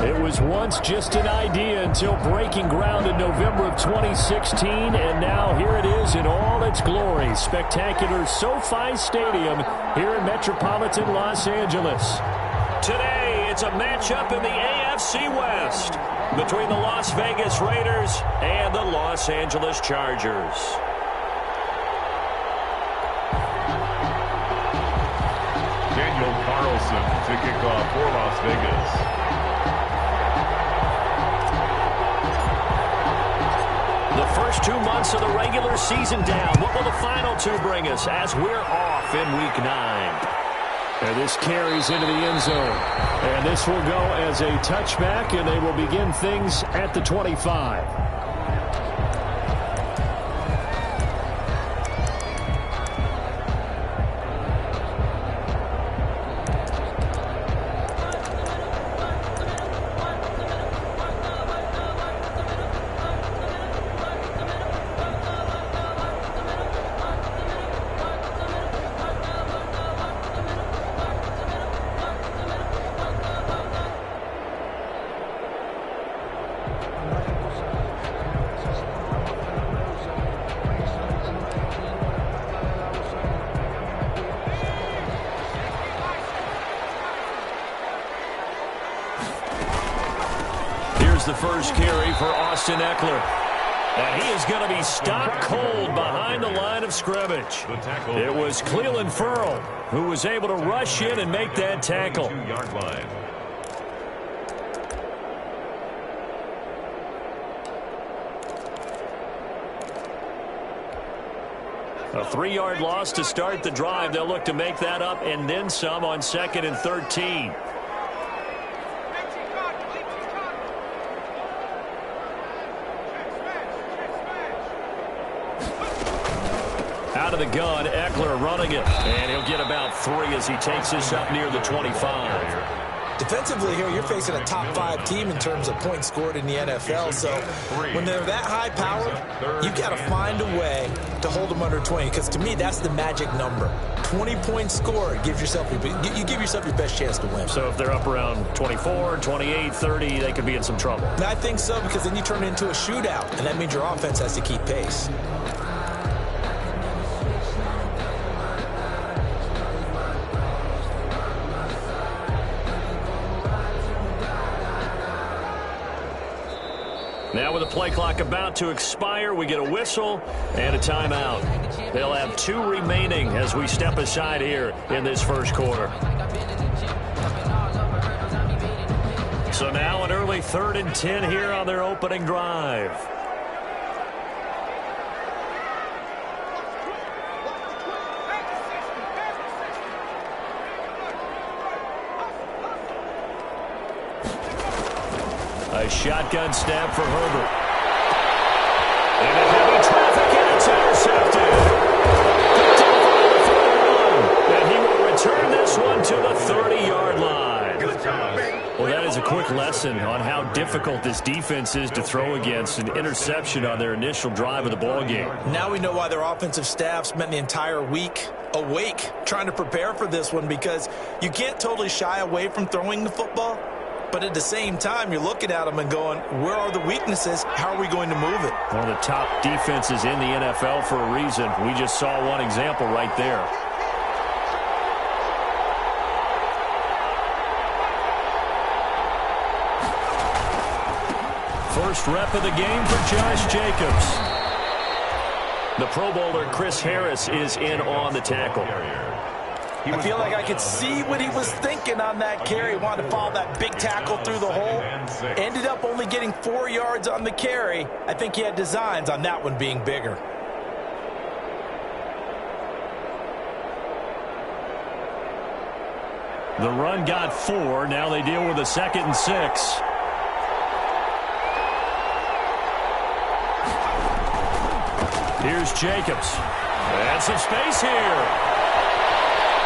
It was once just an idea until breaking ground in November of 2016, and now here it is in all its glory. Spectacular SoFi Stadium here in metropolitan Los Angeles. Today, it's a matchup in the AFC West between the Las Vegas Raiders and the Los Angeles Chargers. Daniel Carlson to kick off for Las Vegas. The first 2 months of the regular season down. What will the final two bring us as we're off in Week 9? And this carries into the end zone. And this will go as a touchback, and they will begin things at the 25. The first carry for Austin Eckler. And he is going to be stopped cold behind the line of scrimmage. It was Clelin Ferrell who was able to rush in and make that tackle. A 3-yard loss to start the drive. They'll look to make that up and then some on 2nd and 13. Out of the gun, Eckler running it. And he'll get about 3 as he takes this up near the 25. Defensively here, you're facing a top 5 team in terms of points scored in the NFL. So when they're that high powered, you've got to find a way to hold them under 20. Because to me, that's the magic number. 20 points scored gives yourself you give yourself your best chance to win. So if they're up around 24, 28, 30, they could be in some trouble. And I think so, because then you turn it into a shootout, and that means your offense has to keep pace. Now with the play clock about to expire, we get a whistle and a timeout. They'll have 2 remaining as we step aside here in this first quarter. So now an early 3rd and 10 here on their opening drive. A shotgun snap for Herbert. And a heavy traffic, and it's intercepted. And he will return this one to the 30-yard line. Well, that is a quick lesson on how difficult this defense is to throw against. An interception on their initial drive of the ballgame. Now we know why their offensive staff spent the entire week awake trying to prepare for this one, because you can't totally shy away from throwing the football. But at the same time, you're looking at them and going, where are the weaknesses? How are we going to move it? One of the top defenses in the NFL for a reason. We just saw one example right there. First rep of the game for Josh Jacobs. The Pro Bowler Chris Harris is in on the tackle. I feel like I could see what he was thinking on that carry. Wanted to follow that big tackle through the hole. Ended up only getting 4 yards on the carry. I think he had designs on that one being bigger. The run got 4. Now they deal with a 2nd and 6. Here's Jacobs. And some space here.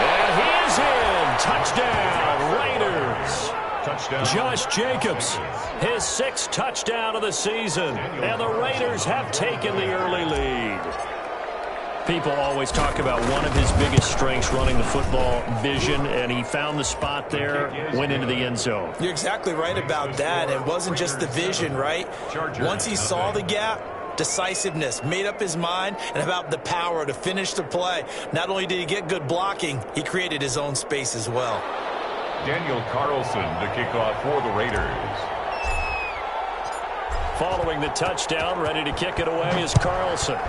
And he is in. Touchdown, Raiders. Touchdown. Josh Jacobs, his 6th touchdown of the season. And the Raiders have taken the early lead. People always talk about one of his biggest strengths running the football, vision, and he found the spot there, went into the end zone. You're exactly right about that. It wasn't just the vision, right? Once he saw the gap, decisiveness, made up his mind, and about the power to finish the play. Not only did he get good blocking, he created his own space as well. Daniel Carlson to kick off for the Raiders. Following the touchdown, ready to kick it away is Carlson.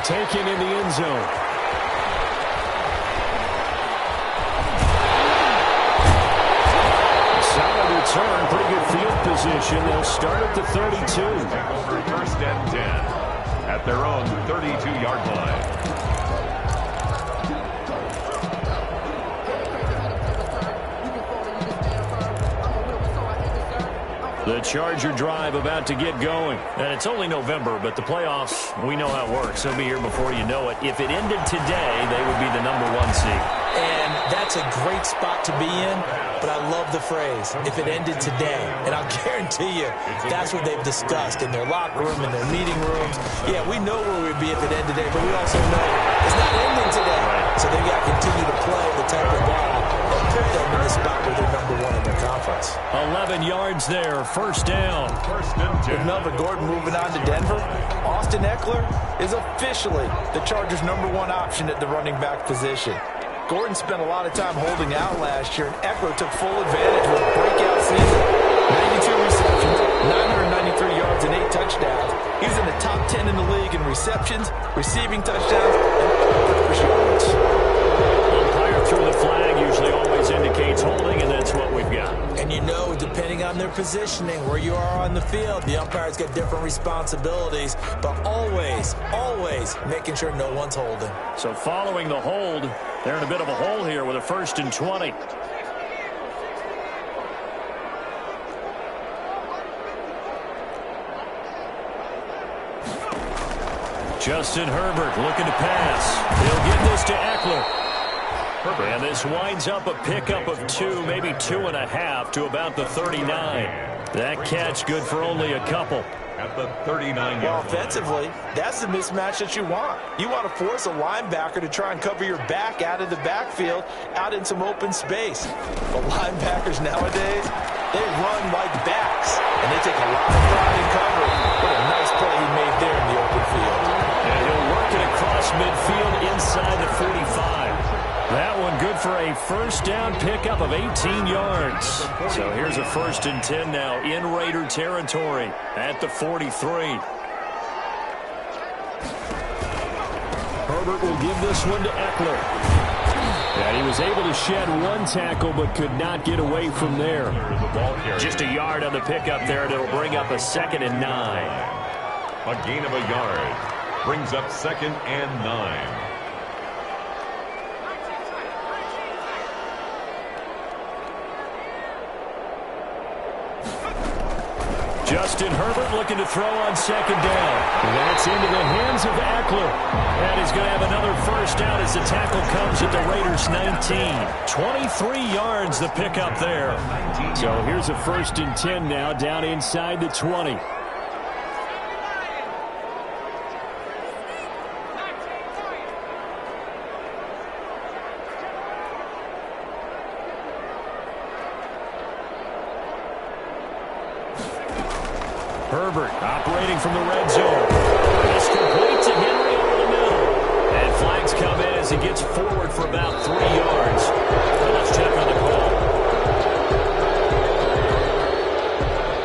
Taken in the end zone. Solid return, pretty good field position. They'll start at the 32. First and 10 at their own 32-yard line. The Charger drive about to get going. And it's only November, but the playoffs, we know how it works. They'll be here before you know it. If it ended today, they would be the #1 seed. And that's a great spot to be in, but I love the phrase, if it ended today. And I'll guarantee you, that's what they've discussed in their locker room, in their meeting rooms. Yeah, we know where we'd be if it ended today, but we also know it's not ending today. So they've got to continue to play the type of ball that put them in the spot where they're #1 in their conference. 11 yards there, first down. With Melvin Gordon moving on to Denver, Austin Eckler is officially the Chargers' #1 option at the running back position. Gordon spent a lot of time holding out last year, and Eckler took full advantage with a breakout season. 92 receptions, 993 yards, and 8 touchdowns. He's in the top 10 in the league in receptions, receiving touchdowns, and all-purpose yards. Umpire threw the flag, usually always indicates holding, and that's what we've got. And you know, depending on their positioning, where you are on the field, the umpire's got different responsibilities, but always, always making sure no one's holding. So following the hold, they're in a bit of a hole here with a 1st and 20. Justin Herbert looking to pass. He'll get this to Eckler. And this winds up a pickup of 2, maybe 2.5 to about the 39. That catch good for only a couple. At the 39-yard Well, offensively, that's the mismatch that you want. You want to force a linebacker to try and cover your back out of the backfield, out in some open space. But linebackers nowadays, they run like backs, and they take a lot of pride in covering. What a nice play he made there in the open field. And he'll work it across midfield inside the 45. That one good for a first down pickup of 18 yards. So here's a 1st and 10 now in Raider territory at the 43. Herbert will give this one to Eckler. And he was able to shed 1 tackle but could not get away from there. Just a yard on the pickup there, and it'll bring up a 2nd and 9. A gain of a yard brings up 2nd and 9. Justin Herbert looking to throw on 2nd down. That's into the hands of Eckler. And he's going to have another first down as the tackle comes at the Raiders' 19. 23 yards the pickup there. So here's a 1st and 10 now down inside the 20. Herbert operating from the red zone. It's complete to Henry over the middle. And flags come in as he gets forward for about 3 yards. Well, let's check on the call.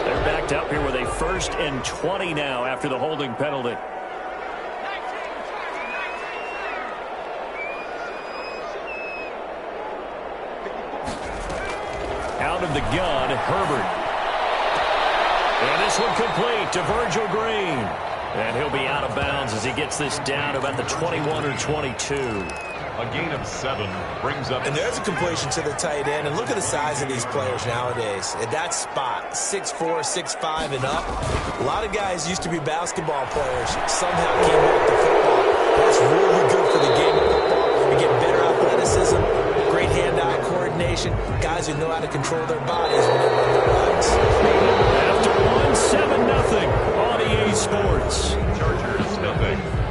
They're backed up here with a 1st and 20 now after the holding penalty. Out of the gun, Herbert. And this one complete to Virgil Green. And he'll be out of bounds as he gets this down to about the 21 or 22. A gain of 7 brings up. And there's a completion to the tight end. And look at the size of these players nowadays. At that spot, 6'4", 6'5", and up. A lot of guys used to be basketball players. Somehow came back to football. That's really good for the game of football. You get better athleticism, great hand-eye coordination. Guys who know how to control their bodies when they run their routes. After 1 7-0 on EA Sports. Chargers, nothing.